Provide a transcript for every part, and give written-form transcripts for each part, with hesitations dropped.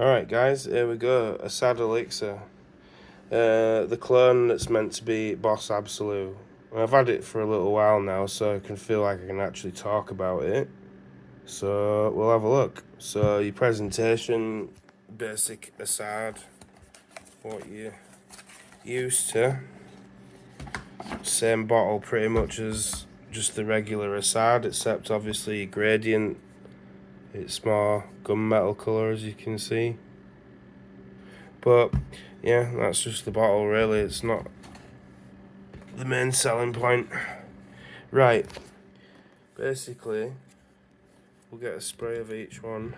Alright guys, here we go. Asad Elixir. The clone that's meant to be Boss Absolu. I've had it for a little while now, so I can feel like I can actually talk about it. So we'll have a look. So your presentation, basic Asad, what you're used to. Same bottle pretty much as just the regular Asad, except obviously gradient. It's more gunmetal colour, as you can see. But yeah, that's just the bottle really. It's not the main selling point. Right, basically we'll get a spray of each one.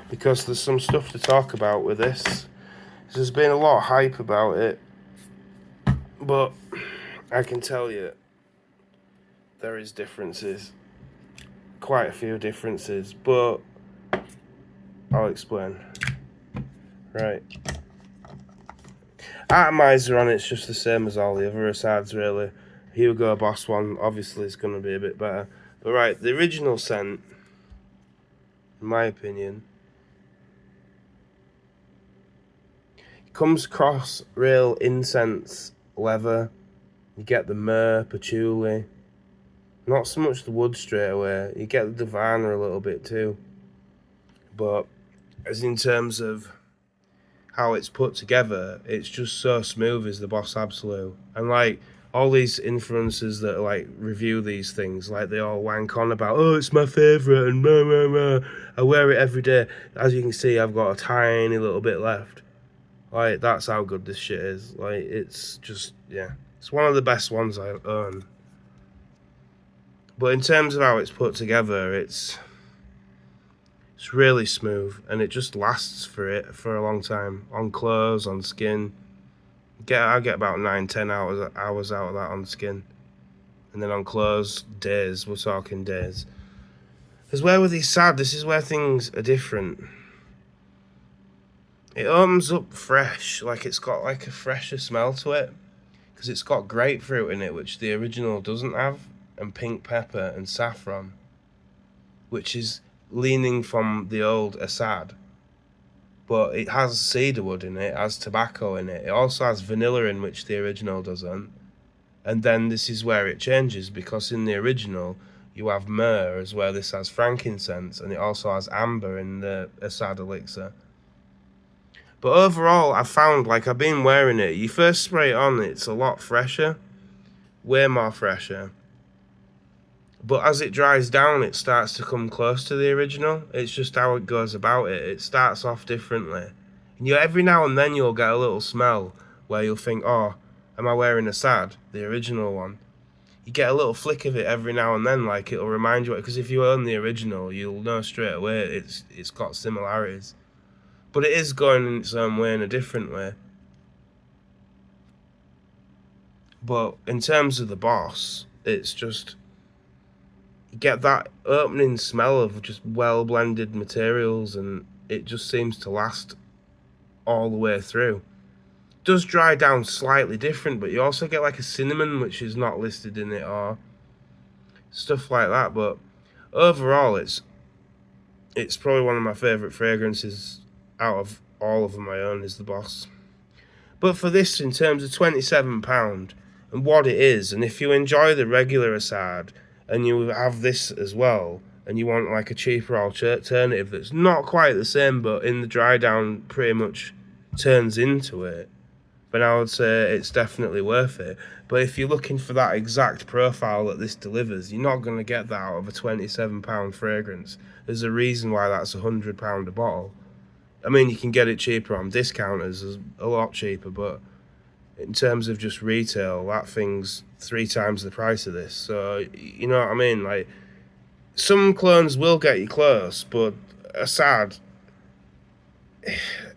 Because there's some stuff to talk about with this. There's been a lot of hype about it, but I can tell you there is differences. Quite a few differences, but I'll explain. Right. Atomizer on it's just the same as all the other Asads really. Hugo Boss one obviously is going to be a bit better. But right, the original scent, in my opinion, comes across real incense leather. You get the myrrh, patchouli. Not so much the wood straight away. You get the Divana a little bit too. But as in terms of how it's put together, it's just so smooth as the Boss Absolu. And like all these influencers that like review these things, like they all wank on about, oh, it's my favourite and blah, blah, blah. I wear it every day. As you can see, I've got a tiny little bit left. Like, that's how good this shit is. Like, it's just, yeah. It's one of the best ones I own. But in terms of how it's put together, it's really smooth. And it just lasts for a long time. On clothes, on skin. I get about 9-10 hours out of that on skin. And then on clothes, days. We're talking days. Because where with these Sad, this is where things are different. It opens up fresh, like it's got like a fresher smell to it, because it's got grapefruit in it, which the original doesn't have, and pink pepper and saffron, which is leaning from the old Asad. But it has cedarwood in it, it has tobacco in it, it also has vanilla in, which the original doesn't. And then this is where it changes, because in the original you have myrrh, as where this has frankincense, and it also has amber in the Asad Elixir. But overall, I found, like, I've been wearing it. You first spray it on, it's a lot fresher. Way more fresher. But as it dries down, it starts to come close to the original. It's just how it goes about it. It starts off differently. And every now and then you'll get a little smell where you'll think, oh, am I wearing Asad, the original one? You get a little flick of it every now and then, like it'll remind you. Because if you own the original, you'll know straight away it's got similarities. But it is going in its own way, in a different way. But in terms of the Boss, it's just, you get that opening smell of just well-blended materials, and it just seems to last all the way through. It does dry down slightly different, but you also get like a cinnamon, which is not listed in it, or stuff like that. But overall, it's probably one of my favourite fragrances out of all of them I own, is the Boss. But for this, in terms of £27 and what it is, and if you enjoy the regular Asad and you have this as well, and you want like a cheaper alternative that's not quite the same, but in the dry down pretty much turns into it, then I would say it's definitely worth it. But if you're looking for that exact profile that this delivers, you're not going to get that out of a £27 fragrance. There's a reason why that's £100 a bottle. I mean, you can get it cheaper on discounters, a lot cheaper, but in terms of just retail, that thing's 3 times the price of this. So, you know what I mean? Like, some clones will get you close, but Asad,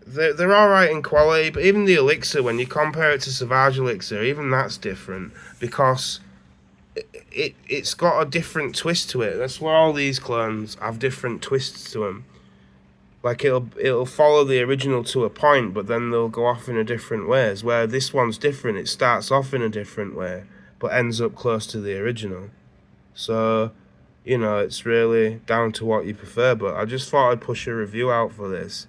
they're alright in quality. But even the Elixir, when you compare it to Sauvage Elixir, even that's different, because it's got a different twist to it. That's where all these clones have different twists to them. Like, it'll follow the original to a point, but then they'll go off in a different ways. Where this one's different, it starts off in a different way, but ends up close to the original. So, you know, it's really down to what you prefer. But I just thought I'd push a review out for this,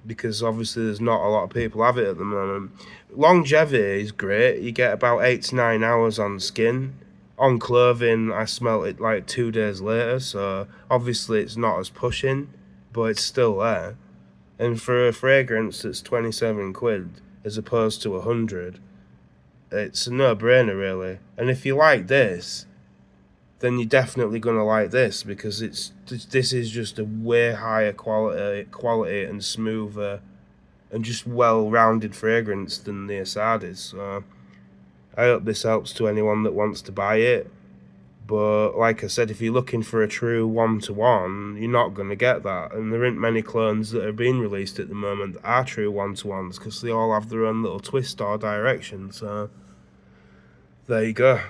because obviously there's not a lot of people have it at the moment. Longevity is great. You get about 8 to 9 hours on skin. On clothing, I smelt it like 2 days later, so obviously it's not as pushing, but it's still there. And for a fragrance that's 27 quid as opposed to 100, it's a no-brainer, really. And if you like this, then you're definitely gonna like this, because this is just a way higher quality and smoother and just well-rounded fragrance than the Asad is. So I hope this helps to anyone that wants to buy it. But like I said, if you're looking for a true one-to-one, you're not going to get that. And there aren't many clones that are being released at the moment that are true one-to-ones, because they all have their own little twist or direction. So there you go.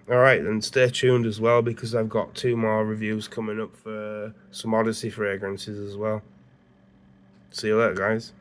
Alright, then stay tuned as well, because I've got 2 more reviews coming up for some Odyssey fragrances as well. See you later, guys.